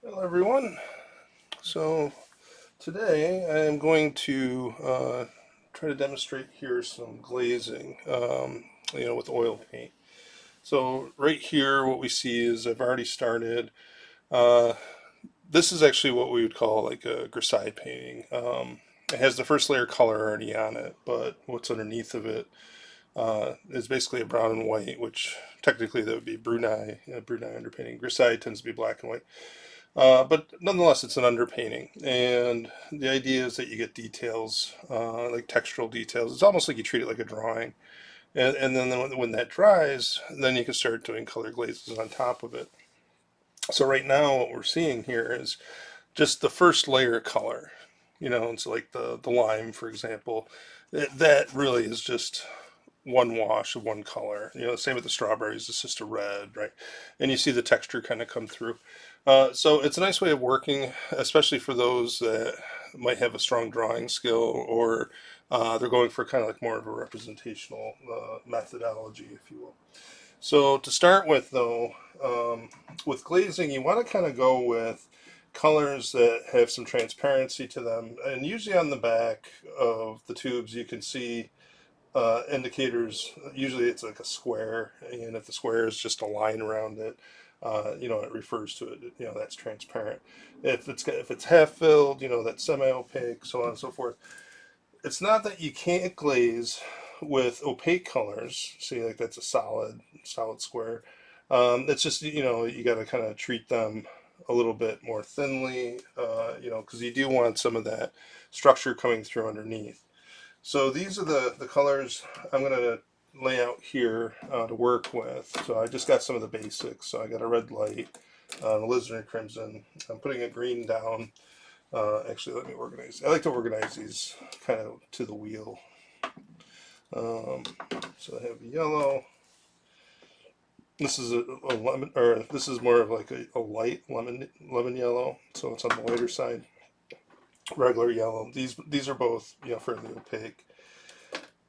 Hello, everyone. So today I am going to try to demonstrate here some glazing, with oil paint. So right here, what we see is I've already started. Uh, this is actually what we would call like a grisaille painting. It has the first layer color already on it, but what's underneath of it is basically a brown and white, which technically that would be Brunei, Brunei underpainting. Grisaille tends to be black and white. But nonetheless, it's an underpainting, and the idea is that you get details, like textural details. It's almost like you treat it like a drawing, and then when that dries, then you can start doing color glazes on top of it. So right now, what we're seeing here is just the first layer of color. It's like the lime, for example. That really is just one wash of one color. Same with the strawberries. It's just a red, right? And you see the texture kind of come through. So it's a nice way of working, especially for those that might have a strong drawing skill or they're going for kind of like more of a representational methodology, if you will. So to start with, though, with glazing, you want to kind of go with colors that have some transparency to them. And usually on the back of the tubes, you can see indicators. Usually it's like a square, and if the square is just a line around it, it refers to it. That's transparent. If it's half filled, that's semi-opaque, so on and so forth. It's not that you can't glaze with opaque colors. See, like that's a solid square. It's just you got to kind of treat them a little bit more thinly, because you do want some of that structure coming through underneath. So these are the colors I'm going to lay out here to work with. So I just got some of the basics. So I got a red light, alizarin crimson. I'm putting a green down. Actually, let me organize. I like to organize these kind of to the wheel. Um, so I have yellow. This is a lemon, or this is more of like a light lemon yellow. So it's on the lighter side. Regular yellow. These are both fairly opaque.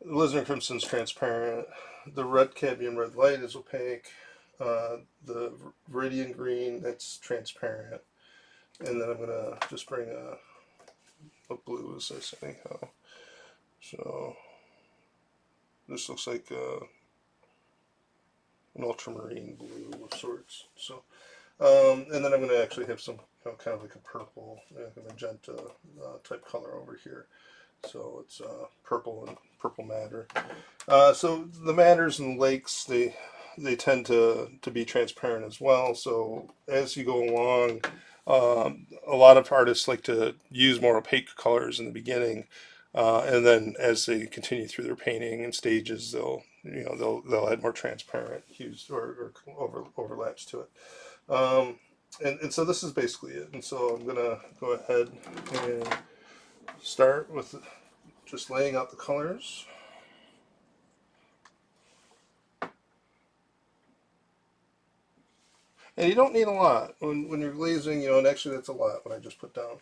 The Alizarin crimson's transparent. The red cadmium red light is opaque. The viridian green, that's transparent. And then I'm gonna just bring what blue is this anyhow? So this looks like an ultramarine blue of sorts. So, and then I'm gonna actually have some kind of like a purple, like a magenta type color over here. So it's purple and purple madder. So the matters and lakes, they tend to be transparent as well. So as you go along, a lot of artists like to use more opaque colors in the beginning, and then as they continue through their painting and stages, they'll add more transparent hues or overlaps to it. And so this is basically it. And so I'm gonna go ahead and start with just laying out the colors. And you don't need a lot when you're glazing, and actually that's a lot what I just put down.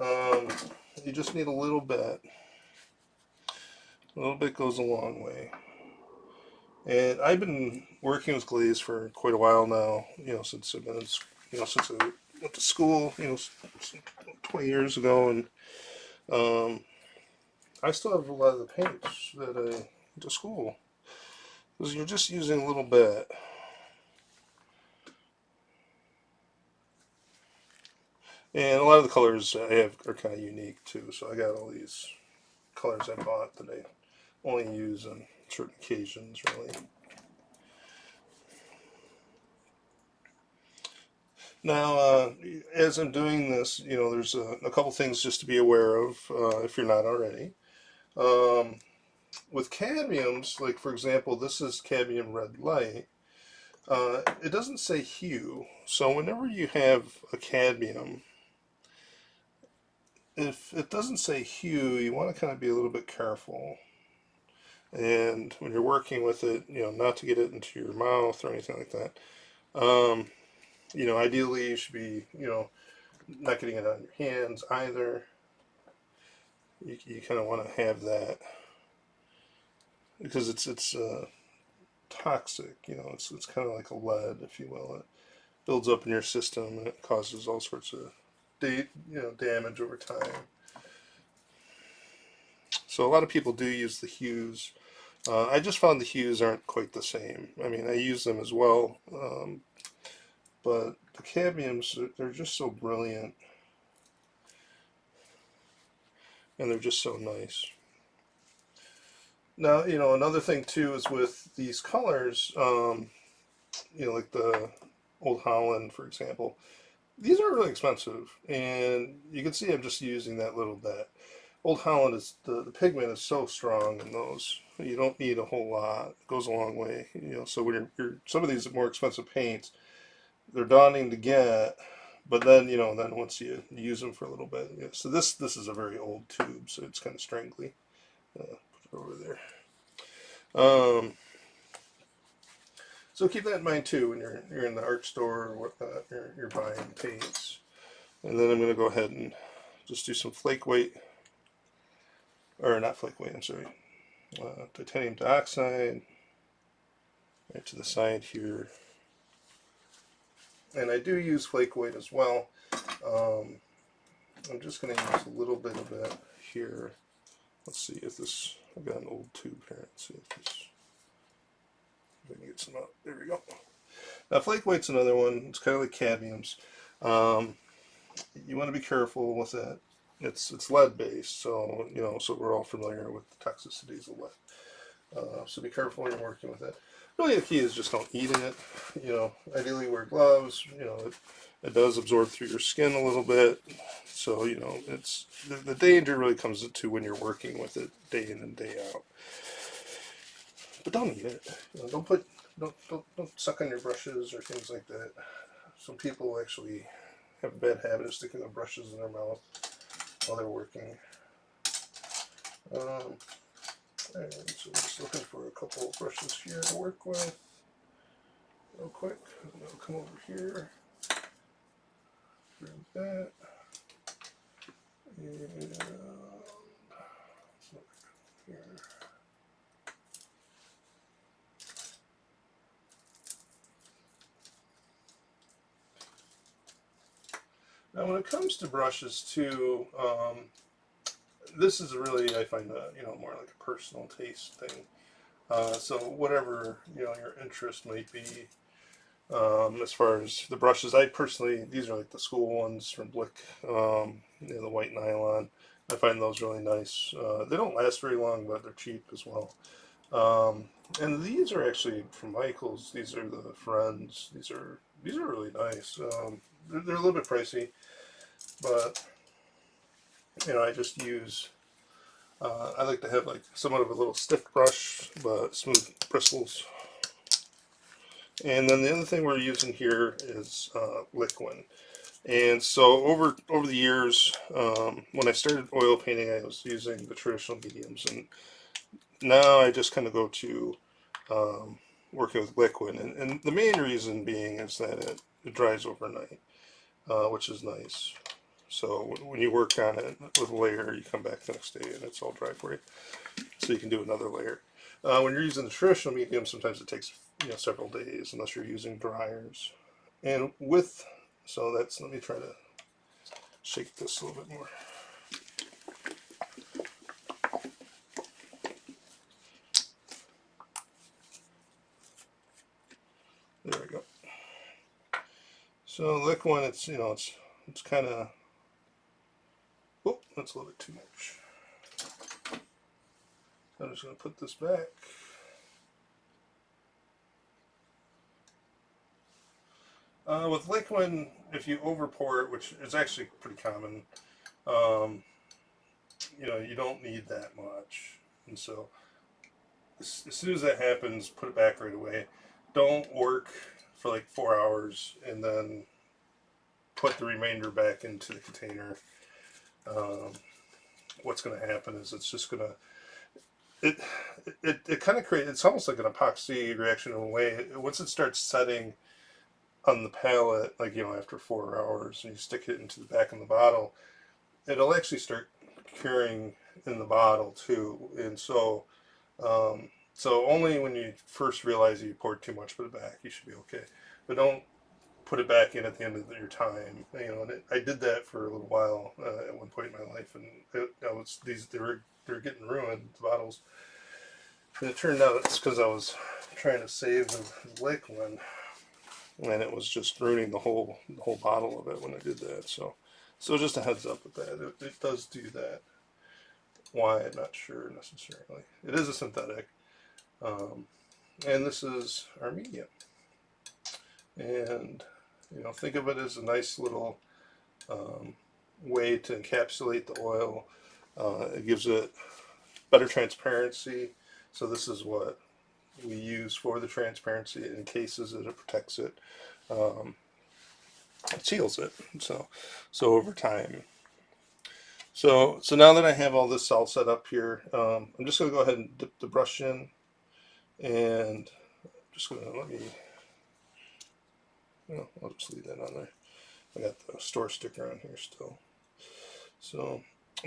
Um, you just need a little bit. A little bit goes a long way. And I've been working with glaze for quite a while now, since I've been, since I went to school, 20 years ago, and um, I still have a lot of the paints that I went to school. Because you're just using a little bit. And a lot of the colors I have are kind of unique too. So I got all these colors I bought that I only use on certain occasions, really. Now, as I'm doing this, there's a couple things just to be aware of if you're not already. Um, with cadmiums, like for example, this is cadmium red light. It doesn't say hue, so whenever you have a cadmium, if it doesn't say hue, you want to kind of be a little bit careful. And when you're working with it, not to get it into your mouth or anything like that. Um, ideally you should be, not getting it on your hands either. You kind of want to have that because it's toxic. It's kind of like a lead, if you will. builds up in your system and it causes all sorts of damage over time. So a lot of people do use the hues. I just found the hues aren't quite the same. I mean, I use them as well, but the cadmiums, they're just so brilliant, and they're just so nice. Now, another thing too is with these colors, like the Old Holland, for example. These are really expensive, and you can see I'm just using that little bit. Old Holland is the pigment is so strong in those. You don't need a whole lot. It goes a long way. So when you're some of these more expensive paints, they're daunting to get, but then once you use them for a little bit, so this is a very old tube, so it's kind of strangly. Put it over there. So keep that in mind too when you're in the art store or whatnot. You're buying paints, and then I'm going to go ahead and just do some flake weight, or not flake weight. I'm sorry, titanium dioxide right to the side here, and I do use flake weight as well. I'm just going to use a little bit of it here. Let's see if this. I've got an old tube here. Let's see if I can get some out. There we go. Now flake weight's another one. It's kind of like cadmiums. You want to be careful with it. It's lead based, so so we're all familiar with the toxicities of lead. So be careful when you're working with it. Really, the key is just don't eat it. Ideally wear gloves. It does absorb through your skin a little bit. So it's the danger really comes to when you're working with it day in and day out. But don't eat it. Don't suck on your brushes or things like that. Some people actually have a bad habit of sticking their brushes in their mouth while they're working. Alright, so we're just looking for a couple of brushes here to work with real quick. I'll come over here, grab that, and here. Now, when it comes to brushes too, this is really, I find, more like a personal taste thing. So whatever your interest might be, as far as the brushes, I personally, these are like the school ones from Blick, the white nylon. I find those really nice. They don't last very long, but they're cheap as well. And these are actually from Michaels. These are the Friends. These are really nice. They're a little bit pricey, but I just use. I like to have like somewhat of a little stiff brush, but smooth bristles. And then the other thing we're using here is liquid. And so over the years, when I started oil painting, I was using the traditional mediums, and now I just kind of go to working with liquid. And the main reason being is that it dries overnight, which is nice. So when you work on it with a layer, you come back the next day and it's all dry for you. So you can do another layer. When you're using the traditional medium, sometimes it takes several days unless you're using dryers. And let me try to shake this a little bit more. There we go. So liquid, it's kind of. Oh, that's a little bit too much. I'm just going to put this back. With liquid, if you over pour it, which is actually pretty common, you don't need that much. And so as soon as that happens, put it back right away. Don't work for like 4 hours and then put the remainder back into the container. What's going to happen is it's just going to it kind of creates, it's almost like an epoxy reaction in a way. Once it starts setting on the palette, like after 4 hours, and you stick it into the back of the bottle, it'll actually start curing in the bottle too. And so so only when you first realize you poured too much, put it back, you should be okay. But put it back in at the end of your time. And I did that for a little while at one point in my life, and they were getting ruined, the bottles. And it turned out it's because I was trying to save the liquid, and it was just ruining the whole bottle of it when I did that. So just a heads up with that. It does do that. Why, I'm not sure necessarily. It is a synthetic, and this is our medium. And think of it as a nice little way to encapsulate the oil. It gives it better transparency. So this is what we use for the transparency. It encases it, it protects it, it seals it. So over time. So now that I have all this all set up here, I'm just going to go ahead and dip the brush in, and I'm just going to I'll just leave that on there. I got the store sticker on here still. So,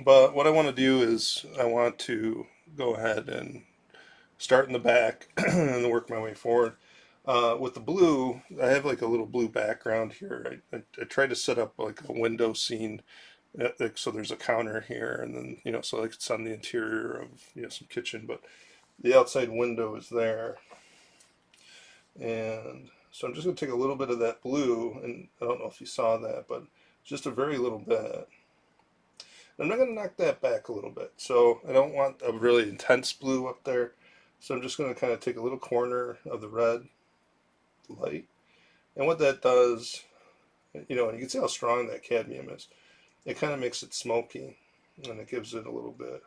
but what I want to do is I want to go ahead and start in the back and work my way forward. With the blue, I have like a little blue background here. I tried to set up like a window scene, like, so there's a counter here, and then so like it's on the interior of some kitchen, but the outside window is there. And so I'm just going to take a little bit of that blue, and I don't know if you saw that, but just a very little bit. I'm not going to knock that back a little bit. So I don't want a really intense blue up there. So I'm just going to kind of take a little corner of the red light. And what that does, and you can see how strong that cadmium is. It kind of makes it smoky, and it gives it a little bit,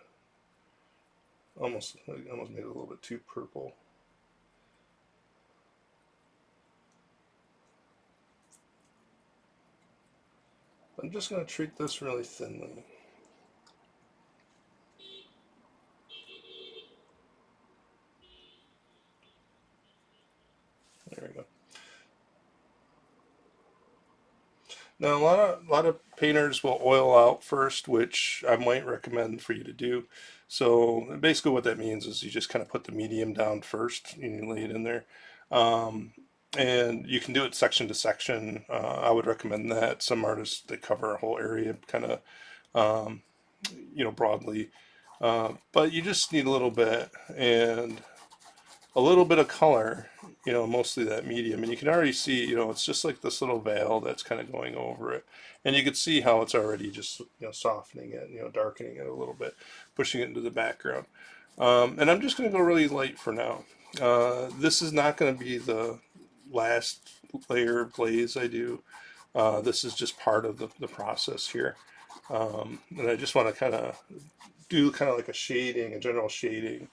almost made it a little bit too purple. I'm just going to treat this really thinly. There we go. Now, a lot of painters will oil out first, which I might recommend for you to do. So basically, what that means is you just kind of put the medium down first, and you lay it in there, um, and you can do it section to section. I would recommend that. Some artists, they cover a whole area, kind of um, broadly, but you just need a little bit and a little bit of color, mostly that medium. And you can already see, it's just like this little veil that's kind of going over it. And you can see how it's already just, softening it, darkening it a little bit, pushing it into the background. And I'm just going to go really light for now. This is not going to be the last layer of glaze I do. This is just part of the process here. And I just want to kind of do kind of like a shading, a general shading,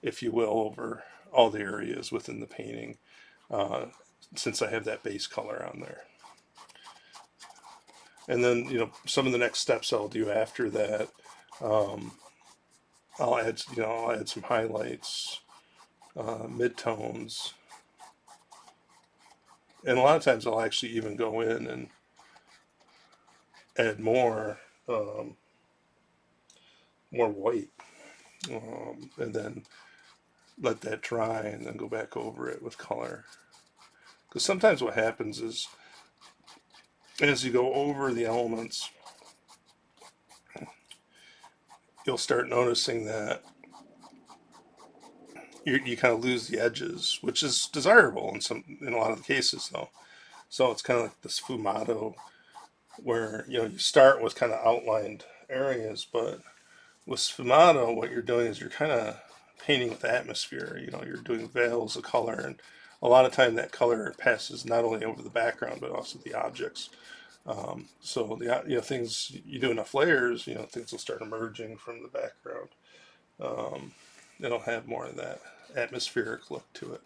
if you will, over all the areas within the painting, since I have that base color on there. And then, some of the next steps I'll do after that, I'll add some highlights, midtones, and a lot of times I'll actually even go in and add more white, and then let that dry, and then go back over it with color. Because sometimes what happens is, as you go over the elements, you'll start noticing that you kind of lose the edges, which is desirable in a lot of the cases, though. So it's kind of like this fumato, where you start with kind of outlined areas, but with sfumato, what you're doing is you're kind of painting with atmosphere. You're doing veils of color, and a lot of time that color passes not only over the background but also the objects. So things, you do enough layers, things will start emerging from the background. It'll have more of that atmospheric look to it.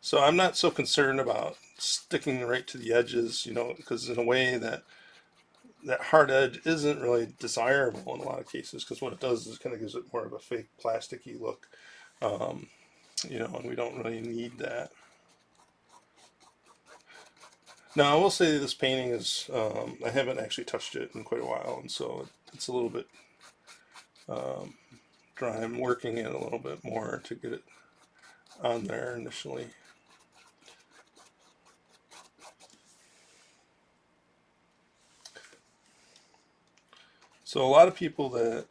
So I'm not so concerned about sticking right to the edges, because in a way that hard edge isn't really desirable in a lot of cases, because what it does is it kind of gives it more of a fake plasticky look, and we don't really need that. Now, I will say this painting is, I haven't actually touched it in quite a while, and so it's a little bit dry. I'm working it a little bit more to get it on there initially. So a lot of people that,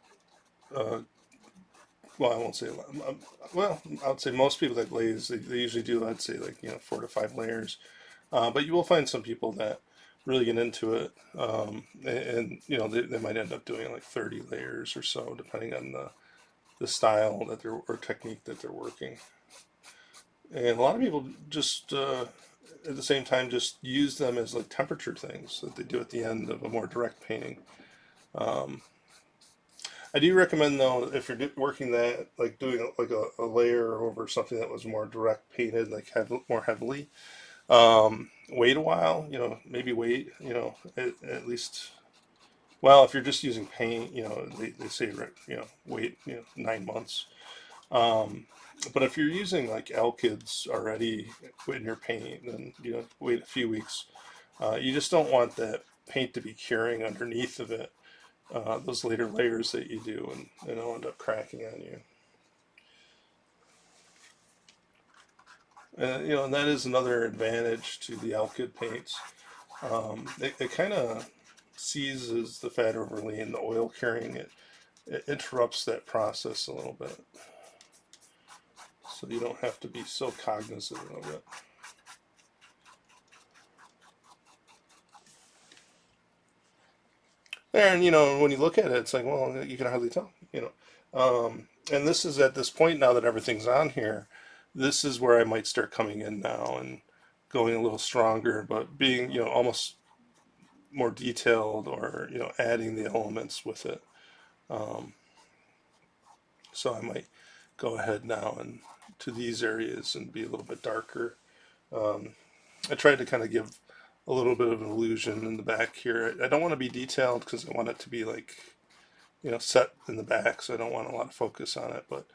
uh, well, I won't say a lot. Well, I would say most people that glaze, they usually do, I'd say, like, 4 to 5 layers. But you will find some people that really get into it, and they might end up doing like 30 layers or so, depending on the style that they're or technique that they're working. And a lot of people just at the same time just use them as like temperature things that they do at the end of a more direct painting. Um, I do recommend though, if you're working that, like doing like a layer over something that was more direct painted, like more heavily, wait a while, maybe wait, at least, well, if you're just using paint, they say, wait, 9 months. Um, but if you're using like alkyds already in your paint, then, wait a few weeks. You just don't want that paint to be curing underneath of it, those later layers that you do, and it'll end up cracking on you. And that is another advantage to the alkyd paints. It kind of seizes the fat overlay and the oil curing. It interrupts that process a little bit, so you don't have to be so cognizant of it. And when you look at it, it's like, well, you can hardly tell. And this is at this point now that everything's on here. This is where I might start coming in now and going a little stronger, but being almost more detailed, or adding the elements with it. Um, so I might go ahead now and to these areas and be a little bit darker. Um, I tried to kind of give a little bit of an illusion in the back here. I don't want to be detailed because I want it to be like, set in the back, so I don't want a lot of focus on it. But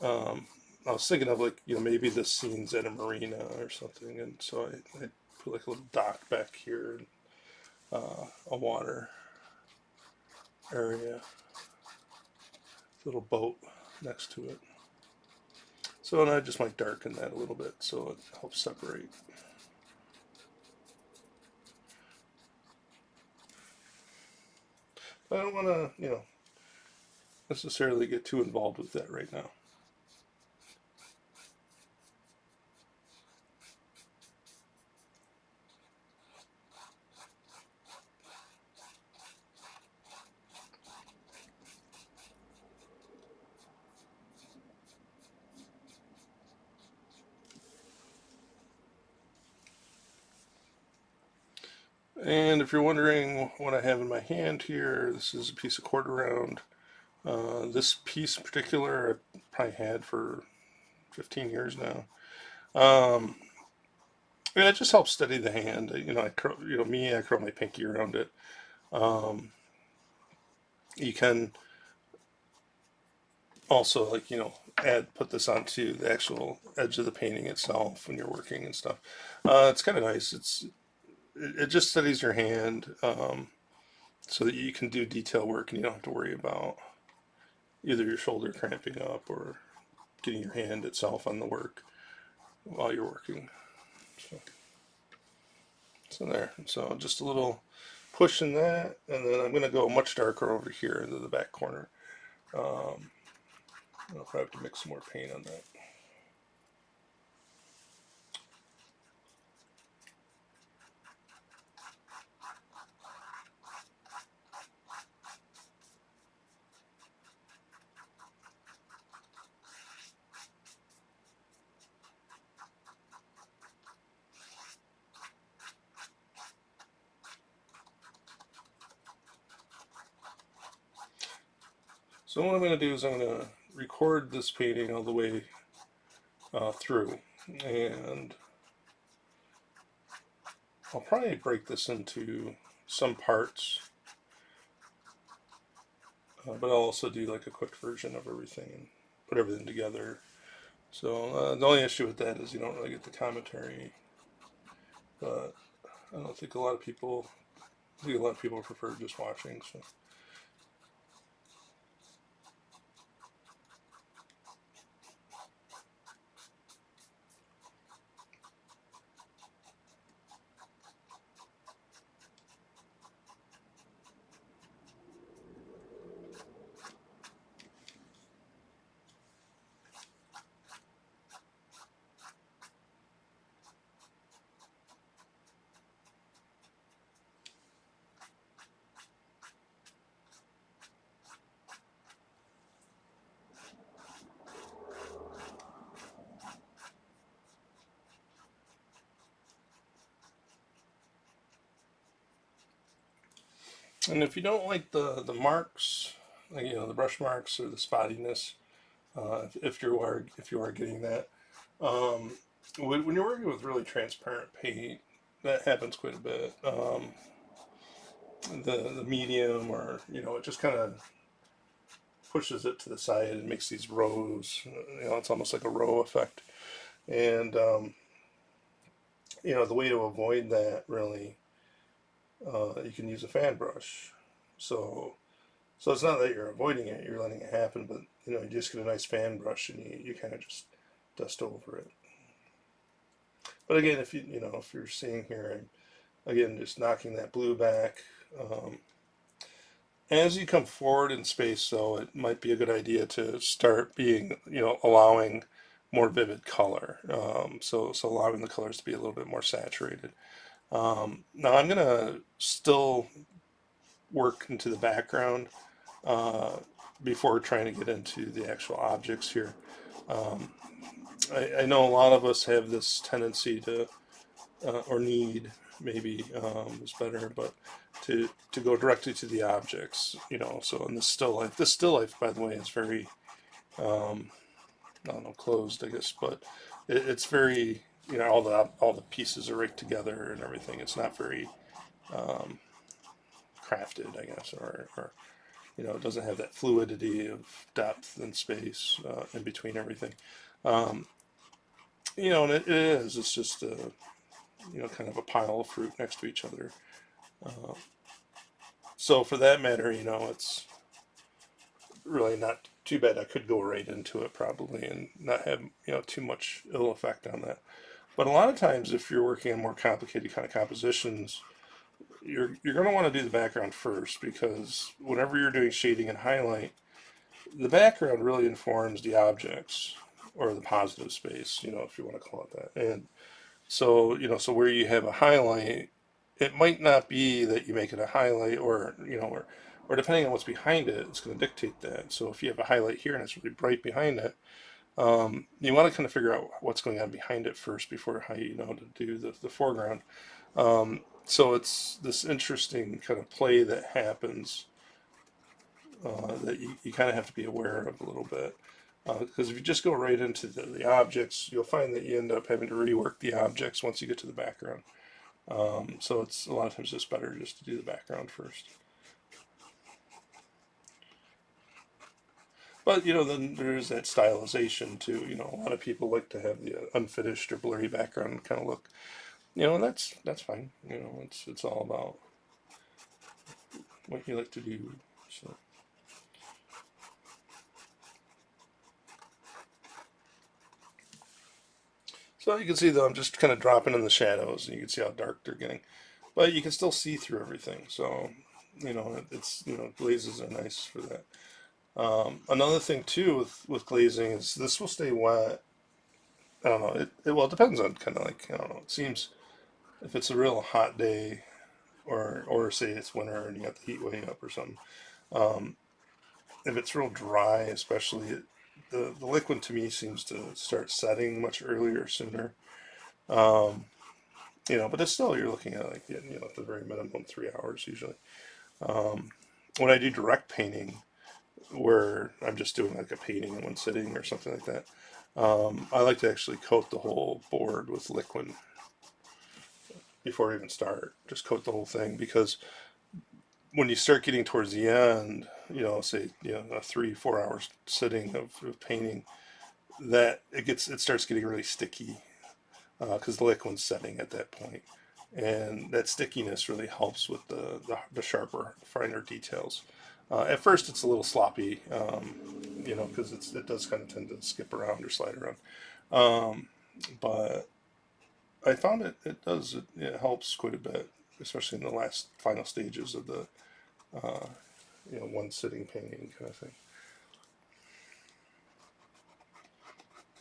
I was thinking of like, maybe this scene's at a marina or something, and so I put like a little dock back here, and a water area, little boat next to it. So and I just might darken that a little bit so it helps separate. I don't want to, necessarily get too involved with that right now. And if you're wondering what I have in my hand here, this is a piece of quarter round. This piece in particular, I probably had for 15 years now. Um, and it just helps steady the hand. I curl my pinky around it. Um, you can also put this onto the actual edge of the painting itself when you're working and stuff. It's kind of nice. It just steadies your hand, so that you can do detail work and you don't have to worry about either your shoulder cramping up or getting your hand itself on the work while you're working. So there. So just a little push in that, and then I'm going to go much darker over here into the back corner. Um, I'll probably have to mix some more paint on that. So what I'm going to do is I'm going to record this painting all the way through, and I'll probably break this into some parts, but I'll also do like a quick version of everything and put everything together. So the only issue with that is you don't really get the commentary, but I don't think a lot of people, I think a lot of people prefer just watching. So. And if you don't like the marks, like, the brush marks or the spottiness, if you are getting that, um, when you're working with really transparent paint, that happens quite a bit. The medium, or it just kind of pushes it to the side and makes these rows. It's almost like a row effect. And the way to avoid that, really, you can use a fan brush. So so it's not that you're avoiding it, you're letting it happen, but you just get a nice fan brush and you kind of just dust over it. But again, if you're seeing here, again, just knocking that blue back. As you come forward in space, though, it might be a good idea to start allowing more vivid color. So allowing the colors to be a little bit more saturated. Now I'm gonna still work into the background uh, before trying to get into the actual objects here. Um, I know a lot of us have this tendency to, or need, maybe is better, but to go directly to the objects. So in this still life, by the way, is very, um, I don't know, closed, I guess, but it's very, all the pieces are right together and everything. It's not very um, crafted, I guess, or it doesn't have that fluidity of depth and space in between everything. Um, and it is. It's just kind of a pile of fruit next to each other. Uh, so for that matter, it's really not too bad. I could go right into it probably and not have too much ill effect on that. But a lot of times, if you're working on more complicated kind of compositions, you're going to want to do the background first, because whenever you're doing shading and highlight, the background really informs the objects, or the positive space, if you want to call it that. And so, so where you have a highlight, it might not be that you make it a highlight, or depending on what's behind it, it's going to dictate that. So if you have a highlight here and it's really bright behind it, you want to kind of figure out what's going on behind it first before how you know to do the foreground. So it's this interesting kind of play that happens that you kind of have to be aware of a little bit. Because if you just go right into the objects, you'll find that you end up having to rework the objects once you get to the background. So it's a lot of times just better just to do the background first. But then there's that stylization too. A lot of people like to have the unfinished or blurry background kind of look. And that's fine. It's all about what you like to do. So. So you can see, though, I'm just kind of dropping in the shadows, and you can see how dark they're getting. But you can still see through everything. So, it's, glazes are nice for that. Another thing, too, with glazing is this will stay wet. I don't know. Well, it depends on kind of like, I don't know. It seems if it's a real hot day, or say it's winter and you got the heat way up or something. Um, if it's real dry, especially, the liquid to me seems to start setting much earlier, sooner. Um, but it's still, you're looking at like, at the very minimum 3 hours usually. Um, when I do direct painting, where I'm just doing like a painting in one sitting or something like that, I like to actually coat the whole board with liquid before I even start. Just coat the whole thing, because when you start getting towards the end, say, a 3-4 hours sitting of painting, that it starts getting really sticky, because the liquid's setting at that point. And that stickiness really helps with the sharper, finer details. At first, it's a little sloppy, because it does kind of tend to skip around or slide around. But I found it helps quite a bit, especially in the last final stages of the uh, one sitting painting kind of thing.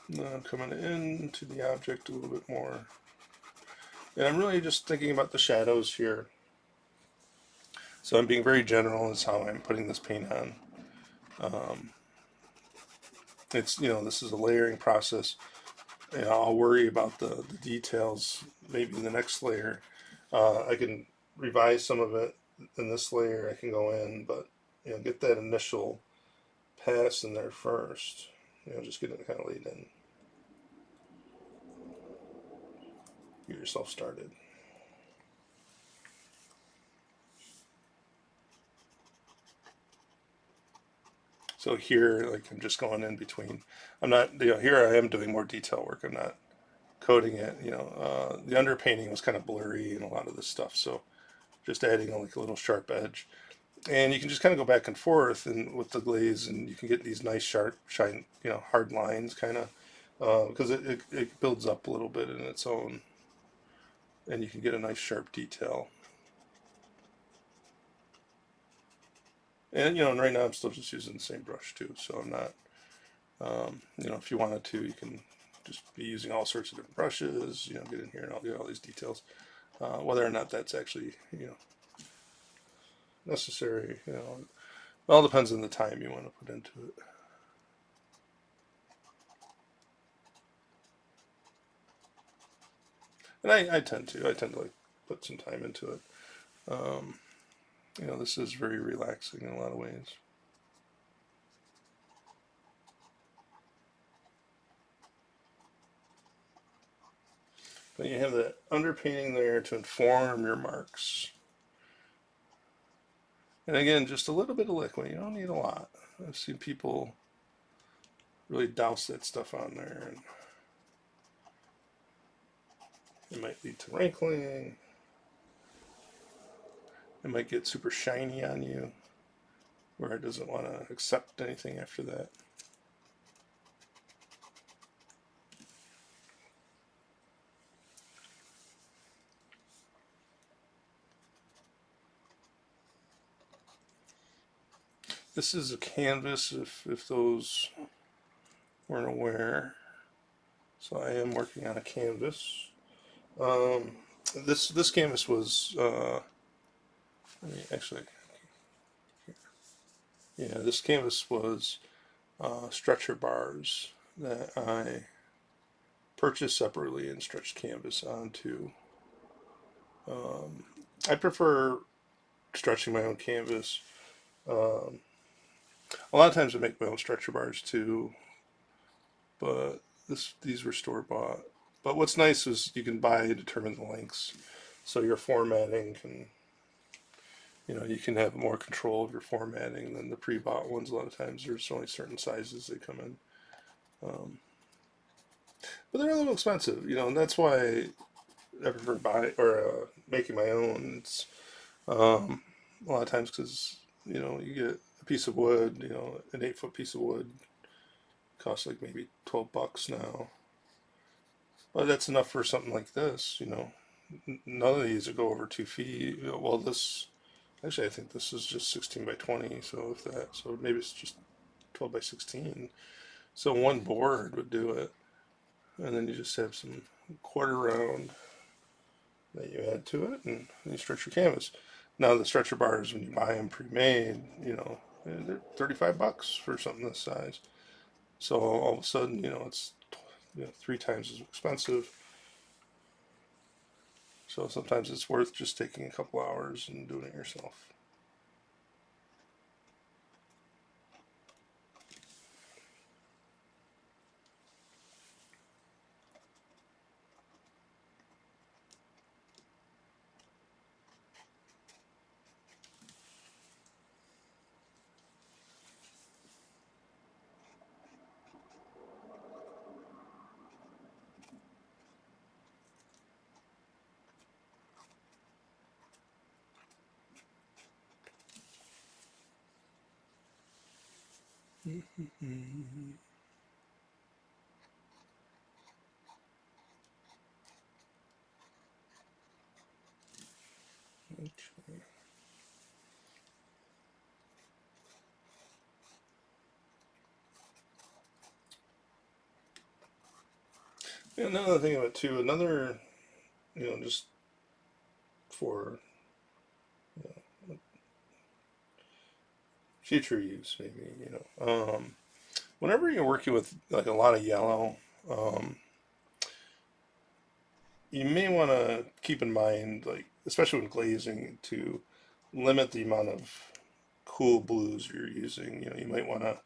Now I'm coming into the object a little bit more. And I'm really just thinking about the shadows here. So I'm being very general as how I'm putting this paint on. Um, this is a layering process. I'll worry about the details maybe in the next layer. I can revise some of it in this layer, I can go in, but get that initial pass in there first. Just get it kind of laid in. Get yourself started. So here, like I'm just going in between. I'm not, here I am doing more detail work. I'm not coating it. The underpainting was kind of blurry and a lot of this stuff. So just adding like a little sharp edge. And you can just kind of go back and forth and with the glaze, and you can get these nice sharp, shine, hard lines kind of, because it builds up a little bit in its own, and you can get a nice sharp detail. And right now I'm still just using the same brush too, so I'm not, if you wanted to, you can just be using all sorts of different brushes, get in here and I'll get all these details. Whether or not that's actually, necessary, it all depends on the time you want to put into it. And I tend to like put some time into it. Um, this is very relaxing in a lot of ways. But you have the underpainting there to inform your marks. And again, just a little bit of liquid. You don't need a lot. I've seen people really douse that stuff on there, and it might lead to wrinkling. It might get super shiny on you, where it doesn't want to accept anything after that. This is a canvas, if those weren't aware. So I am working on a canvas. Um, this canvas was actually, yeah, this canvas was stretcher bars that I purchased separately and stretched canvas onto. Um, I prefer stretching my own canvas. Um, a lot of times I make my own stretcher bars too, but these were store bought. But what's nice is you can buy determine the lengths, so your formatting can, you can have more control of your formatting than the pre-bought ones. A lot of times there's only certain sizes they come in, but they're a little expensive, and that's why I prefer buy or making my own. It's a lot of times because you get a piece of wood, an 8 foot piece of wood costs like maybe $12 now. But that's enough for something like this. None of these go over 2 feet. Well, this actually I think this is just 16 by 20. So if that, so maybe it's just 12 by 16. So one board would do it, and then you just have some quarter round that you add to it, and you stretch your canvas. Now the stretcher bars, when you buy them pre-made, they're $35 for something this size. So all of a sudden, it's 3 times as expensive. So sometimes it's worth just taking a couple hours and doing it yourself. Okay. Yeah, another thing about it too, just for future use, maybe, whenever you're working with like a lot of yellow, um, you may want to keep in mind, like, especially when glazing, to limit the amount of cool blues you're using. You might want to,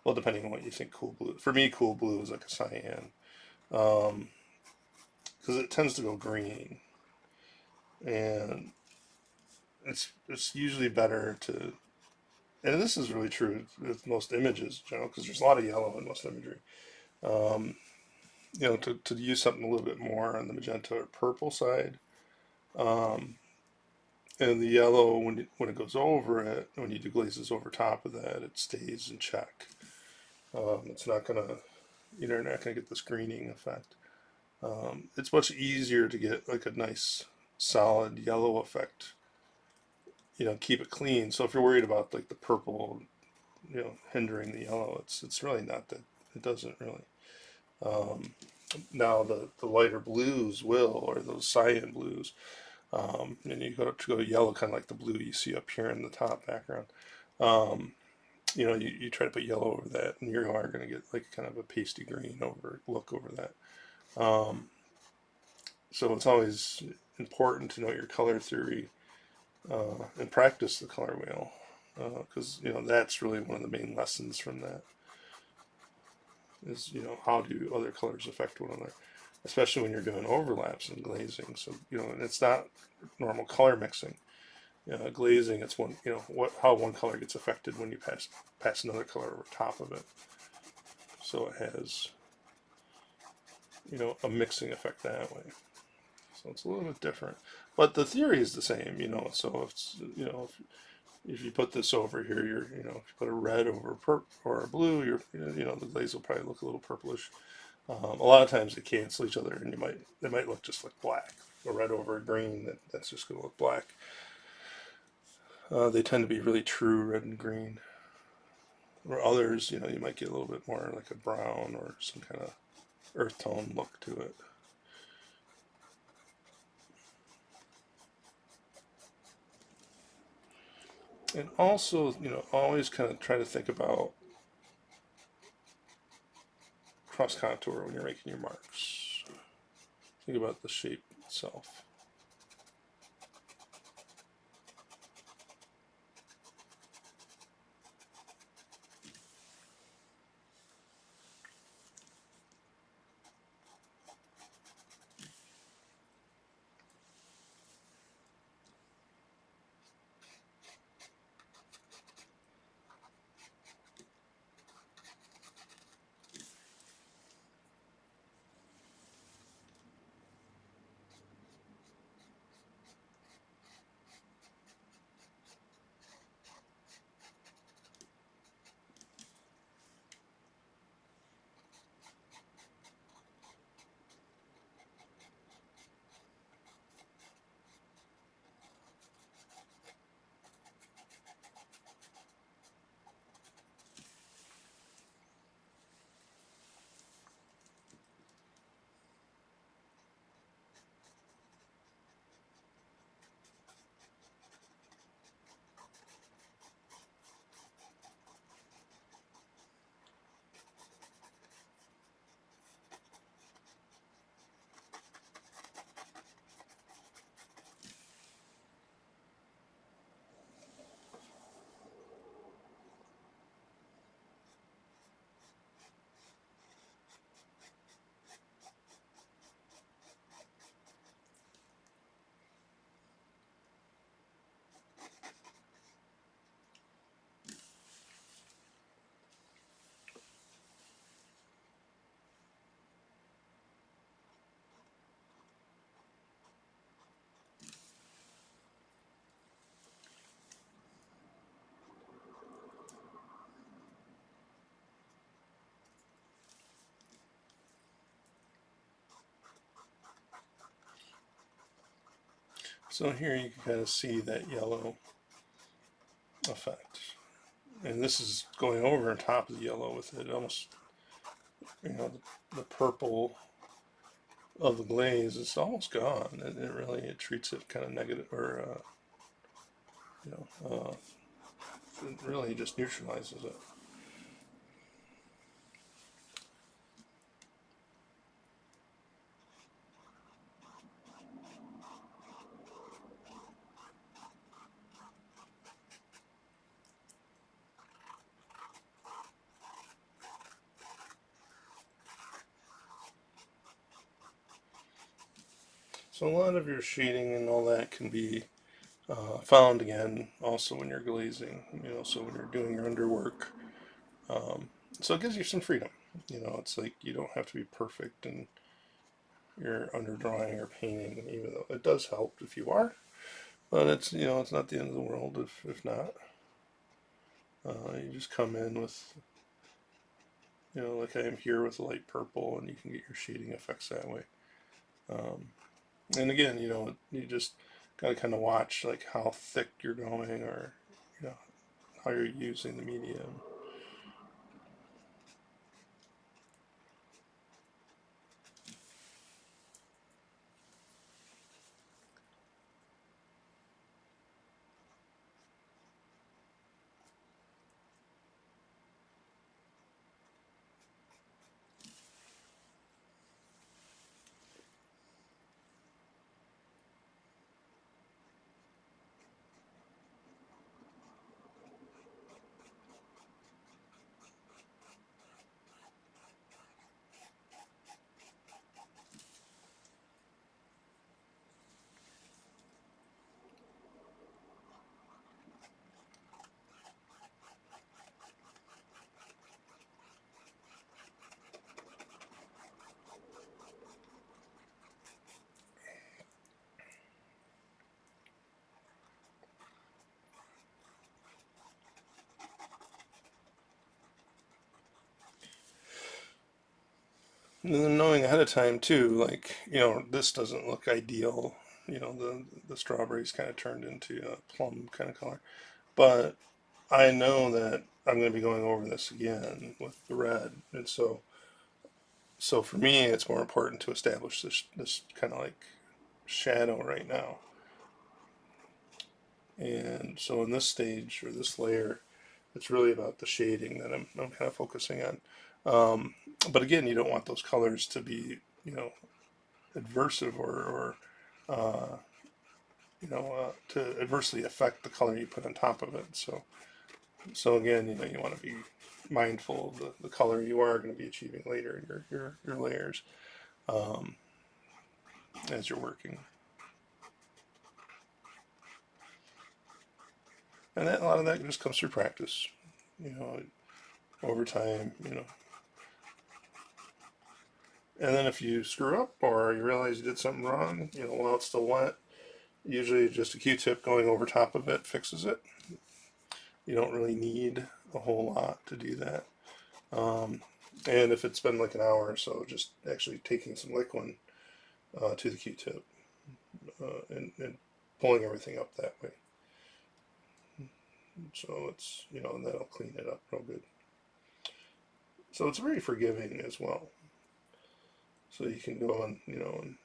well, depending on what you think cool blue. For me, cool blue is like a cyan, because it tends to go green, and it's usually better to. And this is really true with most images, because there's a lot of yellow in most imagery. Um, to use something a little bit more on the magenta or purple side. Um, and the yellow, when it goes over it, when you do glazes over top of that, it stays in check. It's not gonna, you're not gonna get this greening effect. It's much easier to get like a nice solid yellow effect. Keep it clean. So if you're worried about like the purple, hindering the yellow, it's really not that. It doesn't really. Um, Now the lighter blues will, or those cyan blues, and you go to yellow, kind of like the blue you see up here in the top background. Um, you try to put yellow over that, and you are going to get like kind of a pasty green look over that. Um, so it's always important to know your color theory and practice the color wheel, because that's really one of the main lessons from that is how do other colors affect one another, especially when you're doing overlaps and glazing. So and it's not normal color mixing. Glazing, it's one how one color gets affected when you pass another color over top of it. So it has a mixing effect that way. So it's a little bit different, but the theory is the same. So if it's, if you put this over here, if you put a red over or a blue, the glaze will probably look a little purplish. A lot of times they cancel each other, and they might look just like black. A red over a green, that's just going to look black. They tend to be really true red and green. Or others, you might get a little bit more like a brown or some kind of earth tone look to it. And also, always kind of try to think about cross contour when you're making your marks. Think about the shape itself. So here you can kind of see that yellow effect. And this is going over on top of the yellow with it. Almost, the purple of the glaze is almost gone. It really treats it kind of negative, or you know, it really just neutralizes it. So a lot of your shading and all that can be found again also when you're glazing, so when you're doing your underwork. Um, so it gives you some freedom. It's like you don't have to be perfect in your underdrawing or painting, even though it does help if you are. But it's not the end of the world if not. You just come in with, like I am here with a light purple, and you can get your shading effects that way. Um, and again, you just gotta kind of watch like how thick you're going, or you know how you're using the medium. And then knowing ahead of time too, like this doesn't look ideal. The strawberries kind of turned into a plum kind of color, but I know that I'm going to be going over this again with the red, and so for me, it's more important to establish this kind of like shadow right now. And so in this stage or this layer, it's really about the shading that I'm kind of focusing on. But again, you don't want those colors to be, adversive or to adversely affect the color you put on top of it. So again, you want to be mindful of the color you are going to be achieving later in your layers um, as you're working. And a lot of that just comes through practice, you know, over time, And then if you screw up or you realize you did something wrong, while it's still wet, usually just a Q-tip going over top of it fixes it. You don't really need a whole lot to do that. Um, and if it's been like an hour or so, just actually taking some liquid to the Q-tip and pulling everything up that way. So and that'll clean it up real good. So it's very forgiving as well. So you can go and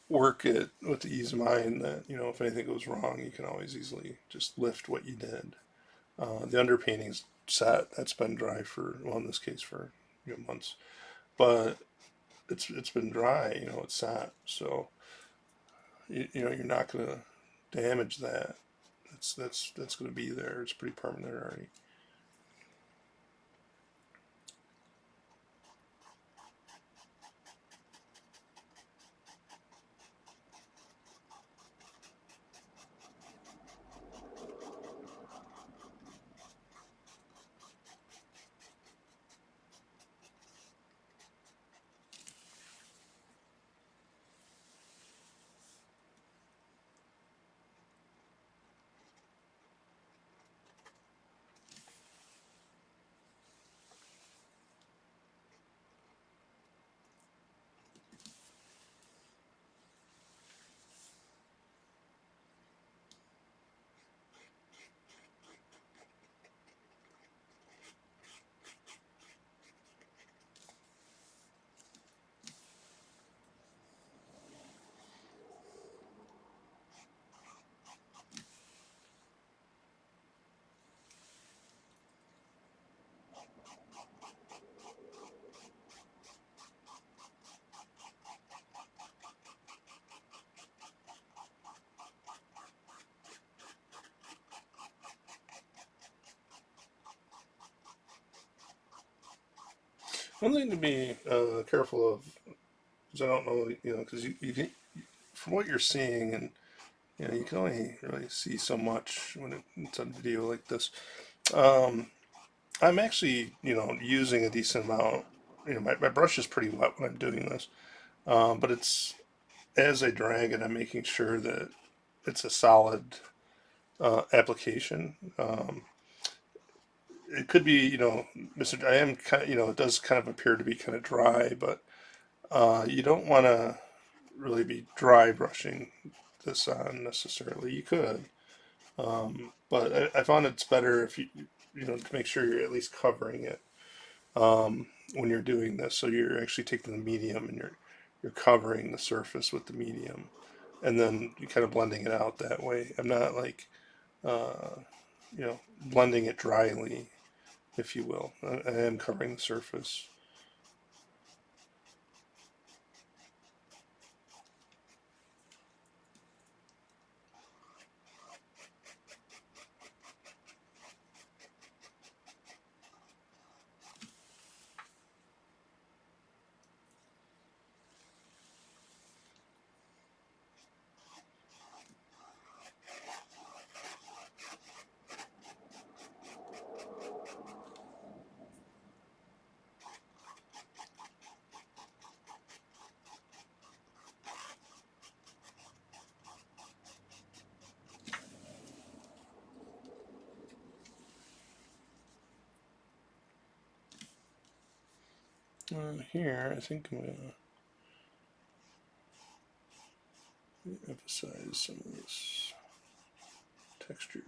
work it with the ease of mind that, if anything goes wrong, you can always easily just lift what you did. The underpainting's set. That's been dry for, well, in this case for months, but it's been dry. It's sat. So you're not gonna damage that. That's gonna be there. It's pretty permanent already. One thing to be careful of, because I don't know, because from what you're seeing, and you can only really see so much when it's on video like this. Um, I'm actually, using a decent amount. My brush is pretty wet when I'm doing this, but it's as I drag it, I'm making sure that it's a solid application. It could be, Mr. I am kind of, it does kind of appear to be kind of dry, but you don't want to really be dry brushing this on necessarily. You could, but I found it's better if to make sure you're at least covering it when you're doing this. So you're actually taking the medium and you're covering the surface with the medium, and then you kind of blending it out that way. I'm not like uh, blending it dryly, if you will. I am covering the surface. Here, I think I'm going to emphasize some of this texture.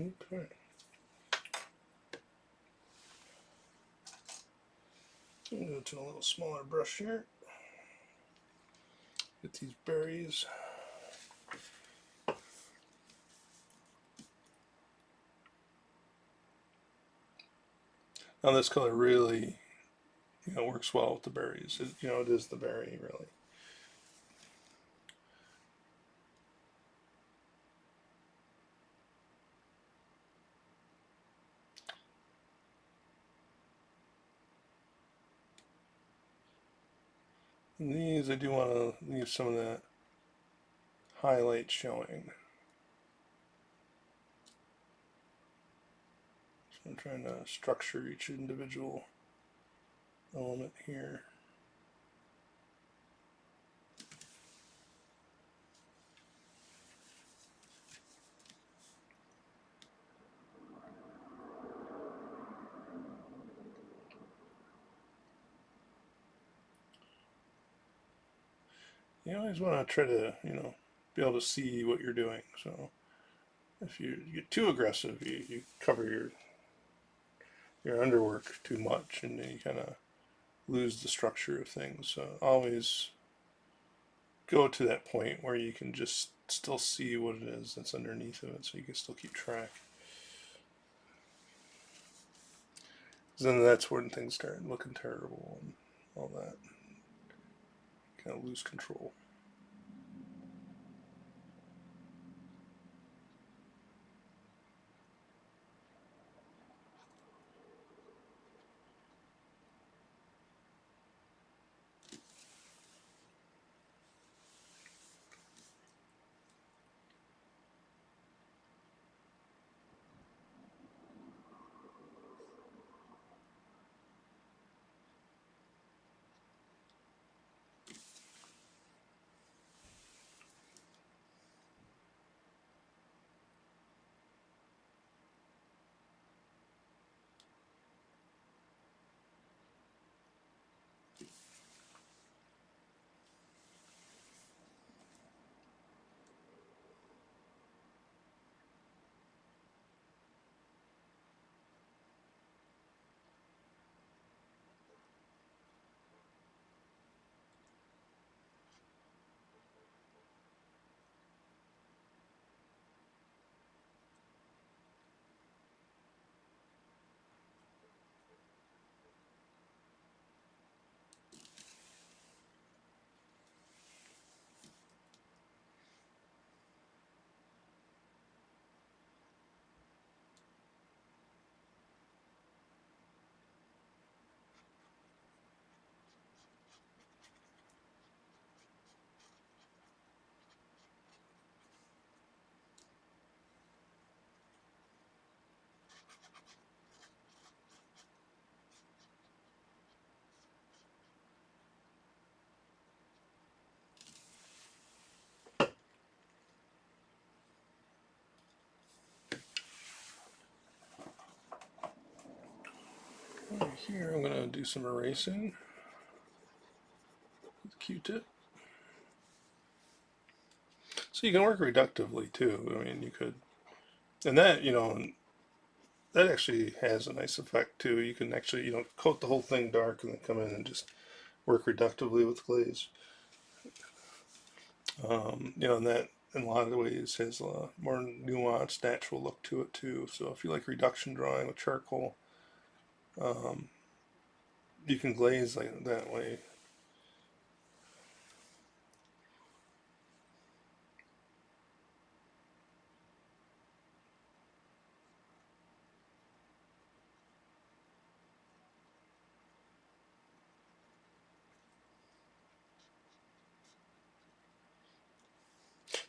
Okay. I'm going to go to a little smaller brush here. Get these berries. Now this color really, works well with the berries. It is the berry really. And these, I do want to leave some of that highlight showing. So I'm trying to structure each individual element here. You always want to try to, be able to see what you're doing. So if you get too aggressive, you cover your underwork too much, and then you kind of lose the structure of things. So always go to that point where you can just still see what it is that's underneath of it, so you can still keep track. Then that's when things start looking terrible and all that. Kind of lose control. Right here, I'm going to do some erasing with Q-tip. So you can work reductively too. I mean, you could, and that, that actually has a nice effect too. You can actually, coat the whole thing dark and then come in and just work reductively with glaze. And that in a lot of ways has a more nuanced, natural look to it too. So if you like reduction drawing with charcoal, um, you can glaze like that way.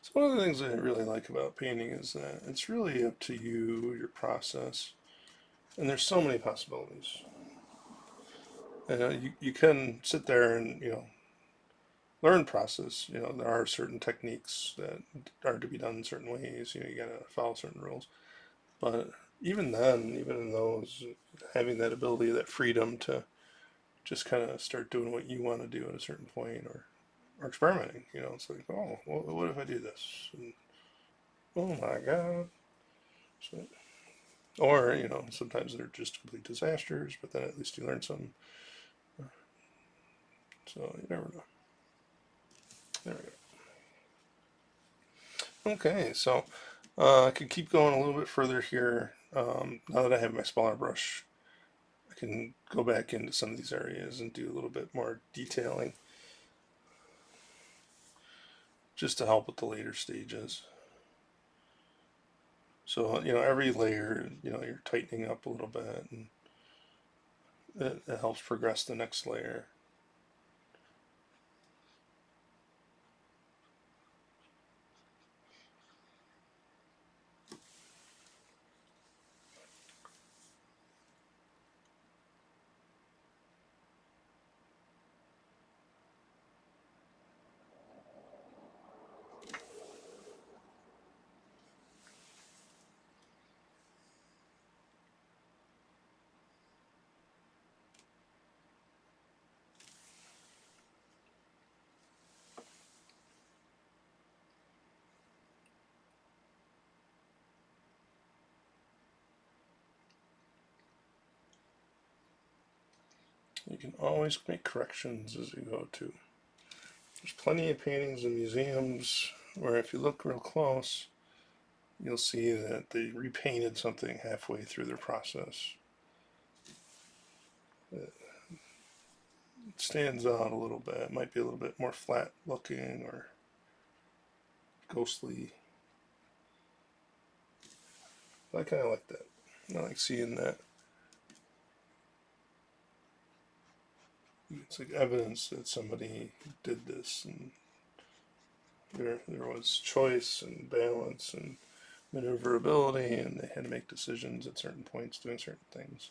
So one of the things that I really like about painting is that it's really up to you, your process, and there's so many possibilities. You can sit there and learn process. There are certain techniques that are to be done in certain ways. You gotta follow certain rules. But even then, even in those, having that ability, that freedom to just kind of start doing what you want to do at a certain point, or experimenting. It's like, oh, well, what if I do this? And, oh my God. So, or sometimes they're just complete disasters, but then at least you learn something. So you never know. There we go. Okay, so I could keep going a little bit further here. Now that I have my smaller brush, I can go back into some of these areas and do a little bit more detailing just to help with the later stages. So, every layer, you're tightening up a little bit, and it helps progress the next layer. You can always make corrections as you go too. There's plenty of paintings in museums where if you look real close, you'll see that they repainted something halfway through their process. It stands out a little bit. It might be a little bit more flat looking or ghostly. I kind of like that. I like seeing that. It's like evidence that somebody did this, and there was choice and balance and maneuverability, and they had to make decisions at certain points doing certain things.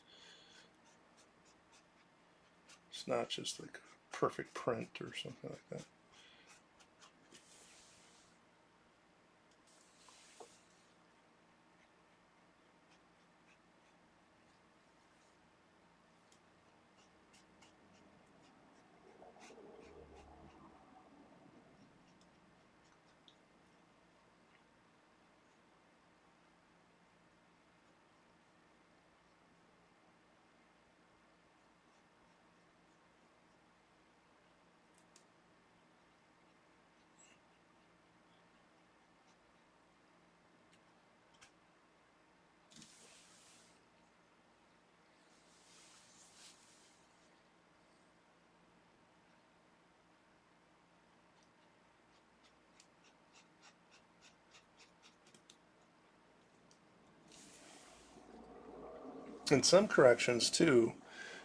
It's not just like a perfect print or something like that. And some corrections too.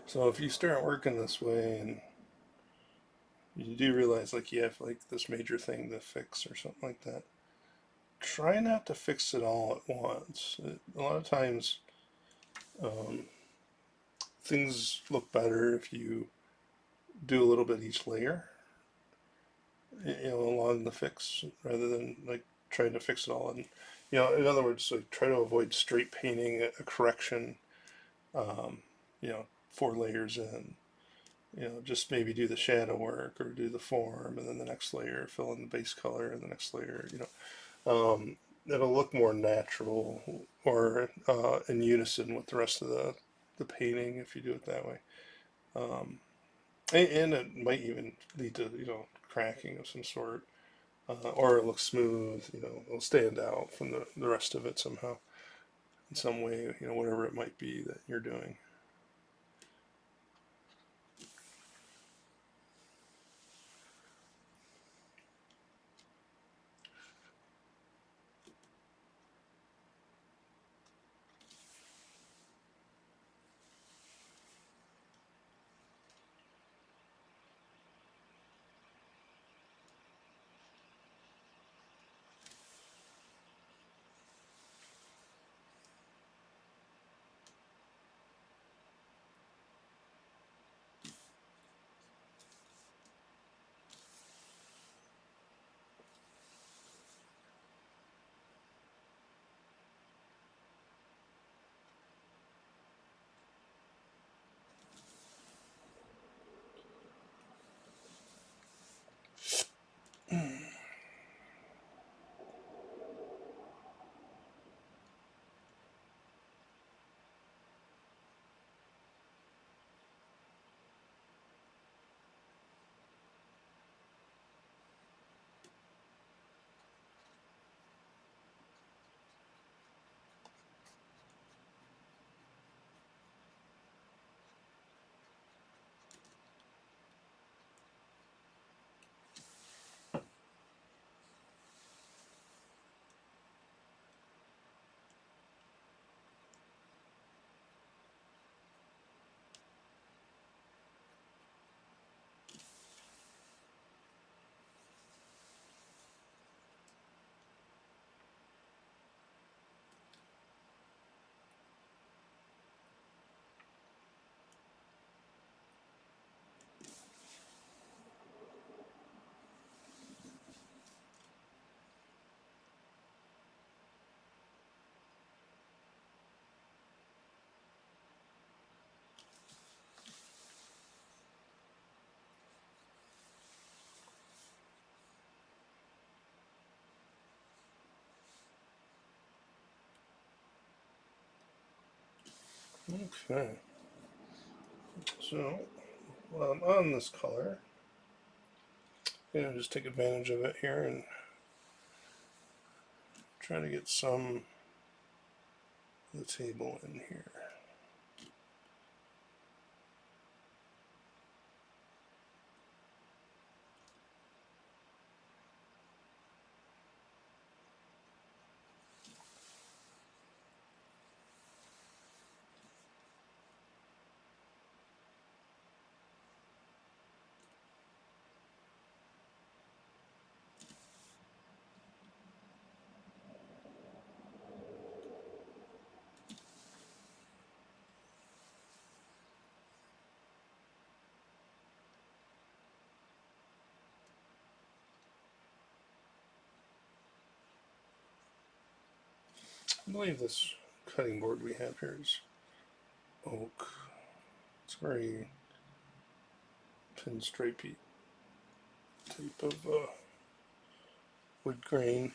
So if you start working this way and you do realize like you have like this major thing to fix or something like that, try not to fix it all at once. A lot of times, um, things look better if you do a little bit each layer, along the fix rather than like trying to fix it all. And in other words, like try to avoid straight painting a correction. Um, you know, 4 layers in. Just maybe do the shadow work or do the form, and then the next layer, fill in the base color, and the next layer, it'll look more natural or in unison with the rest of the painting if you do it that way. Um, and it might even lead to, cracking of some sort, or it looks smooth, it'll stand out from the rest of it somehow, in some way, whatever it might be that you're doing. Okay, so while I'm on this color, just take advantage of it here and try to get some of the table in here. I believe this cutting board we have here is oak. It's very pinstripey type of wood grain.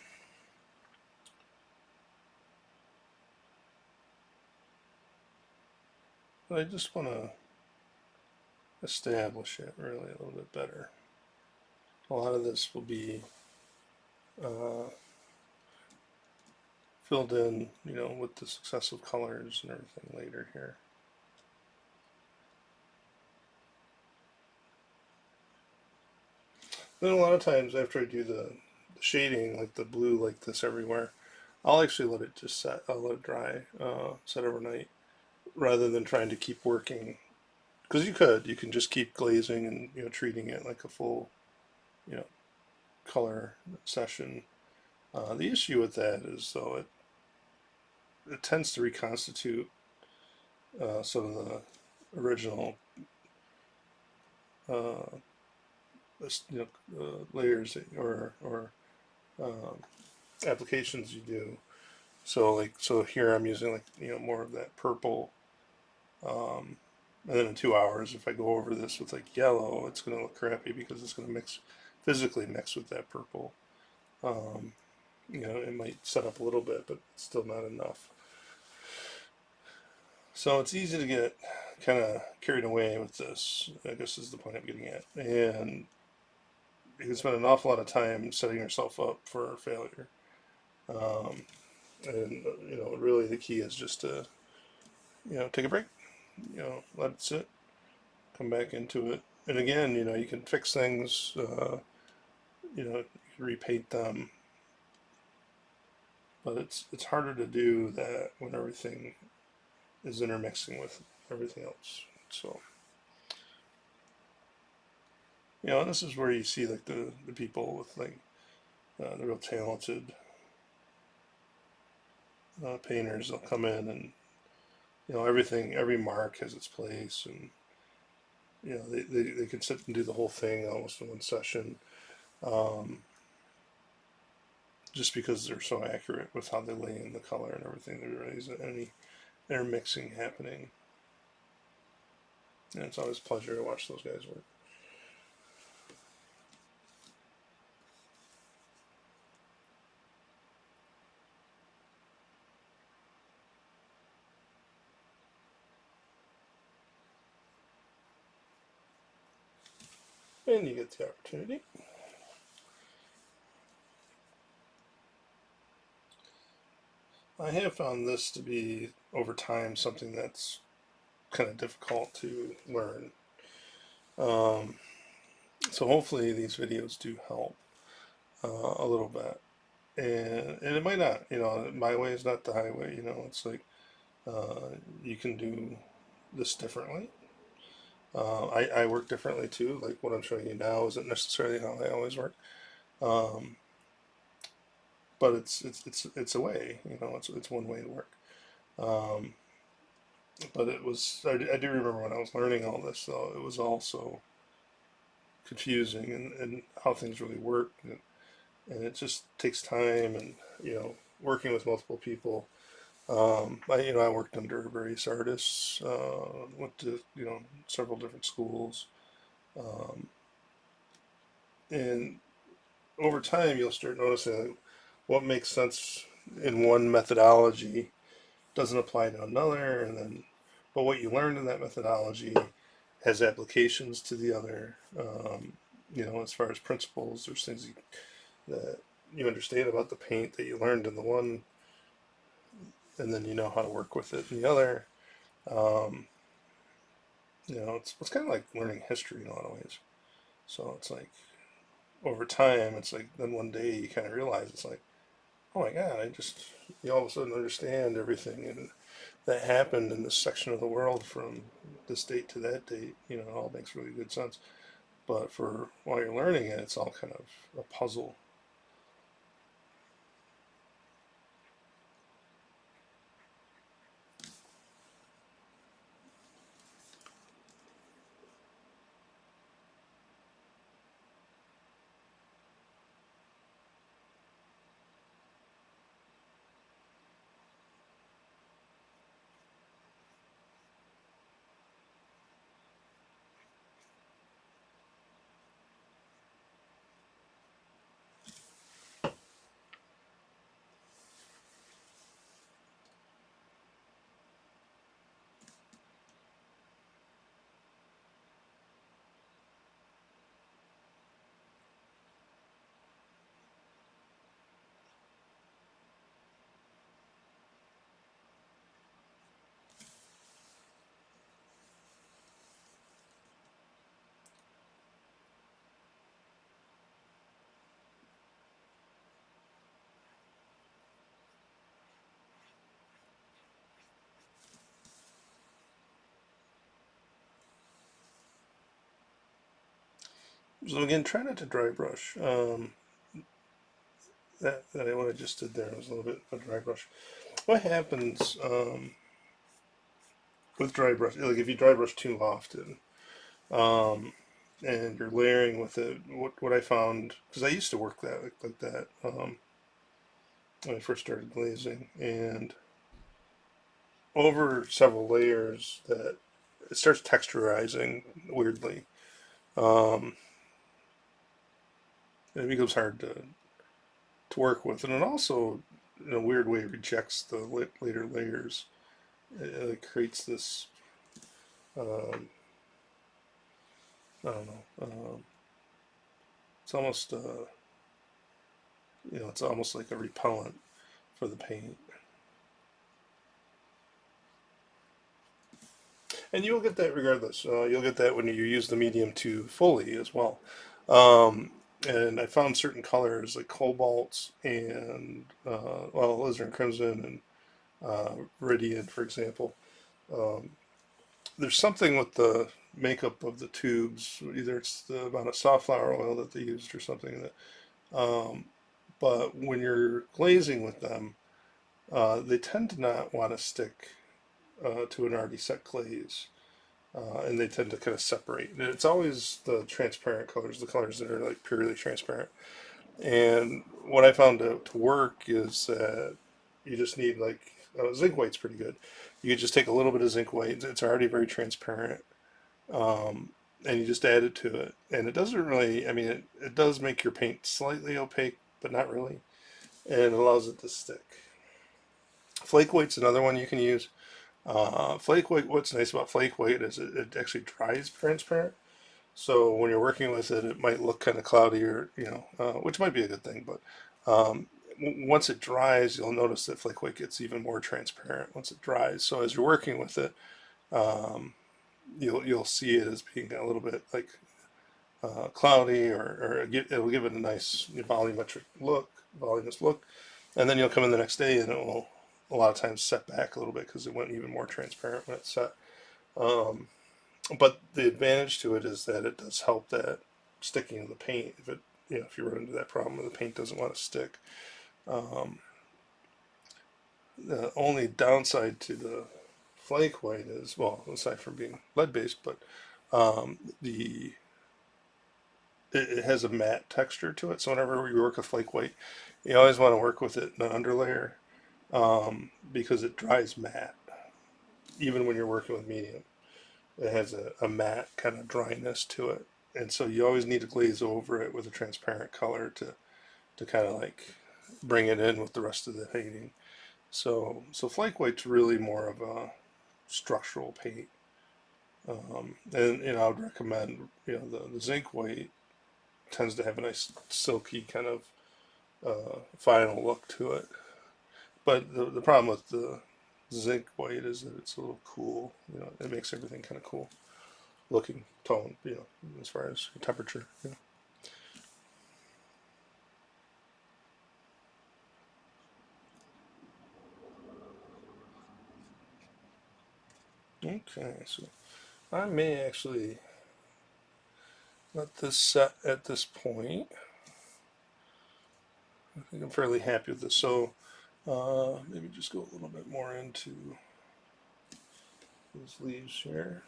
But I just want to establish it really a little bit better. A lot of this will be uh, filled in, with the successive colors and everything later here. Then a lot of times after I do the shading, like the blue like this everywhere, I'll actually let it just set. I'll let it dry, set overnight, rather than trying to keep working. Because you can just keep glazing and treating it like a full you know color session. The issue with that is though it tends to reconstitute some of the original uh, layers or um, applications you do. So here I'm using like more of that purple, um, And then in 2 hours, if I go over this with like yellow, it's going to look crappy because it's going to physically mix with that purple. Um, it might set up a little bit, but it's still not enough. So it's easy to get kind of carried away with this, I guess is the point I'm getting at. And you can spend an awful lot of time setting yourself up for failure. Um, and, really the key is just to, take a break, let it sit, come back into it. And again, you can fix things, you can repaint them, but it's harder to do that when everything is intermixing with everything else. So, this is where you see like the people with like the real talented painters. They'll come in and every mark has its place, and they can sit and do the whole thing almost in one session, um, just because they're so accurate with how they lay in the color and everything. There isn't any intermixing happening, and it's always a pleasure to watch those guys work. And you get the opportunity. I have found this to be, over time, something that's kind of difficult to learn. Um, so hopefully these videos do help a little bit. And it might not, my way is not the highway, it's like you can do this differently. I work differently too. Like what I'm showing you now isn't necessarily how I always work. Um, but it's a way, it's one way to work. Um, but I do remember when I was learning all this though, it was also confusing and how things really work. And it just takes time and, working with multiple people. I worked under various artists, went to, several different schools. Um, and over time, you'll start noticing what makes sense in one methodology doesn't apply to another. But what you learned in that methodology has applications to the other. As far as principles, there's things that you understand about the paint that you learned in the one, and then you know how to work with it in the other. Um, it's kind of like learning history in a lot of ways. So it's like over time, it's like then one day you kind of realize it's like, oh my God, you all of a sudden understand everything and that happened in this section of the world from this date to that date. It all makes really good sense. But for while you're learning it, it's all kind of a puzzle. So again, try not to dry brush. That what I just did there was a little bit of a dry brush. What happens with dry brush? Like if you dry brush too often, um, and you're layering with it, what I found, because I used to work like that when I first started glazing, and over several layers, that it starts texturizing weirdly. Um, and it becomes hard to work with, and it also, in a weird way, rejects the later layers. It creates this, um, I don't know, it's almost, it's almost like a repellent for the paint. And you'll get that regardless. You'll get that when you use the medium to fully as well. Um, and I found certain colors like cobalts and well, alizarin crimson and viridian, for example. Um, there's something with the makeup of the tubes. Either it's the amount of soft flower oil that they used or something that. Um, but when you're glazing with them, they tend to not want to stick to an already set glaze. And they tend to kind of separate. And it's always the transparent colors, the colors that are like purely transparent. And what I found to work is that you just need like zinc white's pretty good. You could just take a little bit of zinc white. It's already very transparent, and you just add it to it. And it doesn't really. I mean, it does make your paint slightly opaque, but not really, and it allows it to stick. Flake white's another one you can use. Flake white. What's nice about flake white is it actually dries transparent. So when you're working with it, it might look kind of cloudy, or which might be a good thing. But once it dries, you'll notice that flake white gets even more transparent once it dries. So as you're working with it, um, you'll see it as being a little bit like cloudy, or it'll give it a nice voluminous look. And then you'll come in the next day, and it will a lot of times set back a little bit because it went even more transparent when it's set. Um, but the advantage to it is that it does help that sticking of the paint. If you run into that problem where the paint doesn't want to stick, um, the only downside to the flake white is, well, aside from being lead based, but the it has a matte texture to it. So whenever you work with flake white, you always want to work with it in an underlayer, because it dries matte even when you're working with medium. It has a matte kind of dryness to it, and so you always need to glaze over it with a transparent color to kind of like bring it in with the rest of the painting. So flake white's really more of a structural paint, and I would recommend the zinc white tends to have a nice silky kind of final look to it. But the problem with the zinc white is that it's a little cool. It makes everything kind of cool looking tone, as far as temperature. Okay, so I may actually let this set at this point. I think I'm fairly happy with this. So maybe just go a little bit more into these leaves here.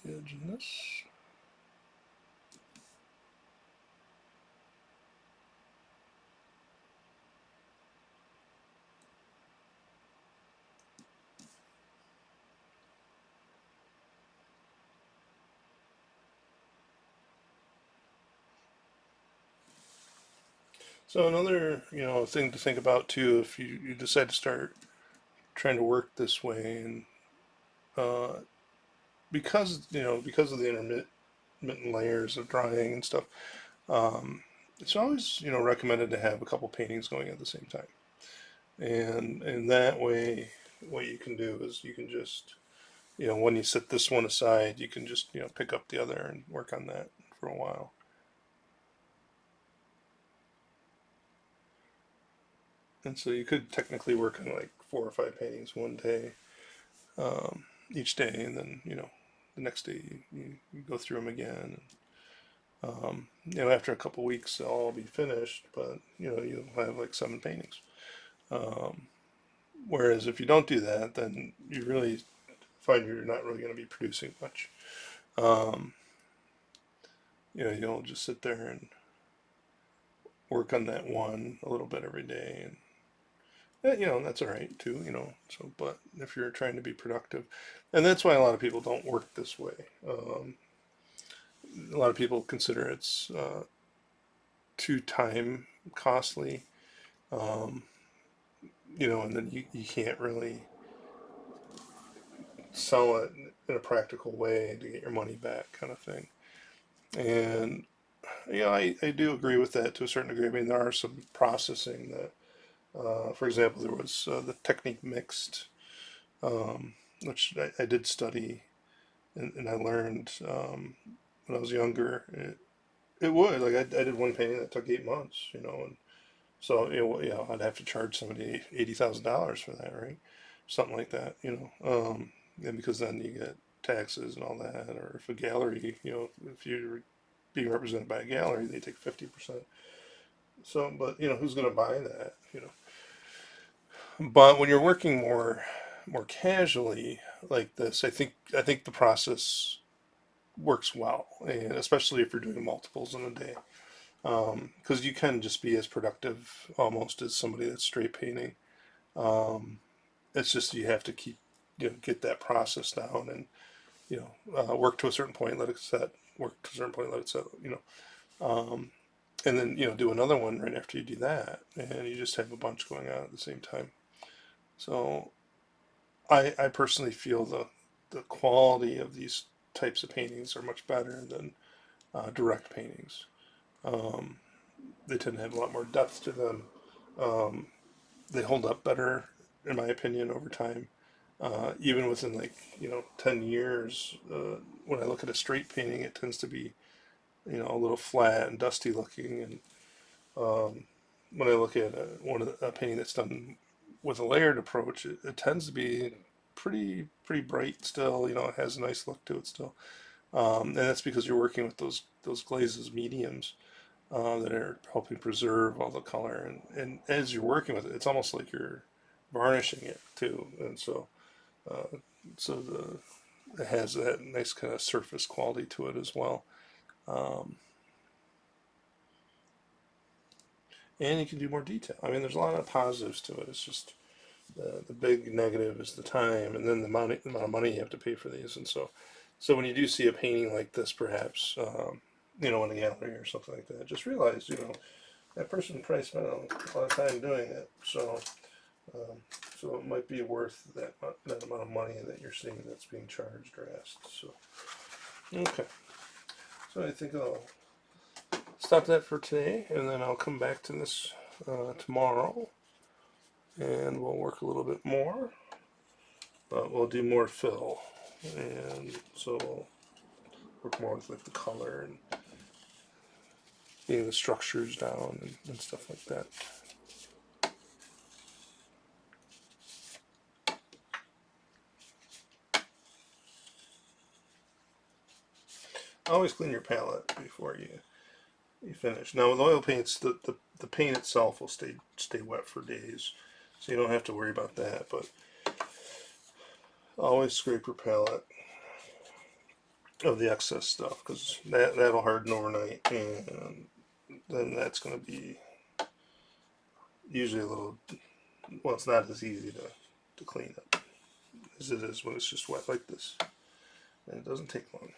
edge in this. So another, thing to think about too, if you decide to start trying to work this way, and uh, because of the intermittent layers of drying and stuff, it's always recommended to have a couple paintings going at the same time. And that way, what you can do is you can just when you set this one aside, you can just pick up the other and work on that for a while. And so you could technically work on like 4 or 5 paintings one day, each day, and then the next day you go through them again. After a couple weeks, they'll all be finished, but you'll have like 7 paintings. Um, Whereas if you don't do that, then you really find you're not really going to be producing much. Um, you'll just sit there and work on that one a little bit every day, and that's all right too. So, but if you're trying to be productive, and that's why a lot of people don't work this way. A lot of people consider it's too time costly, um, and then you can't really sell it in a practical way to get your money back, kind of thing. And I do agree with that to a certain degree. I mean, there are some processing that, for example, there was the technique mixed, which I did study, and I learned when I was younger. It would like I did one painting that took 8 months, and so I'd have to charge somebody $80,000 for that, right? Something like that, and because then you get taxes and all that, or if a gallery, if you're being represented by a gallery, they take 50%. So, but who's going to buy that? But when you're working more casually like this, I think the process works well, and especially if you're doing multiples in a day, because you can just be as productive almost as somebody that's straight painting. Um, it's just you have to keep get that process down, and work to a certain point, let it set. Work to a certain point, let it set. Um, and then do another one right after you do that, and you just have a bunch going on at the same time. So I personally feel the quality of these types of paintings are much better than direct paintings. Um, they tend to have a lot more depth to them. Um, they hold up better, in my opinion, over time. Even within like 10 years, when I look at a straight painting, it tends to be a little flat and dusty looking, and when I look at a painting that's done with a layered approach, it tends to be pretty bright still. It has a nice look to it still, and that's because you're working with those glazes mediums that are helping preserve all the color, and as you're working with it, it's almost like you're varnishing it too, and uh, so it has that nice kind of surface quality to it as well. Um, and you can do more detail. I mean, there's a lot of positives to it. It's just the big negative is the time, and then the amount of money you have to pay for these. And so when you do see a painting like this, perhaps in a gallery or something like that, just realize that person probably spent a lot of time doing it. Um, so it might be worth that amount of money that you're seeing that's being charged or asked. So okay, so I think I'll stop that for today, and then I'll come back to this tomorrow, and we'll work a little bit more. But we'll do more fill, and so we'll work more with like the color and getting the structures down and stuff like that. Always clean your palette before you finish. Now with oil paints, the paint itself will stay wet for days, so you don't have to worry about that. But always scrape your palette. of the excess stuff, because that'll harden overnight, and then that's going to be usually a little, well, it's not as easy to clean up as it is when it's just wet like this, and it doesn't take long.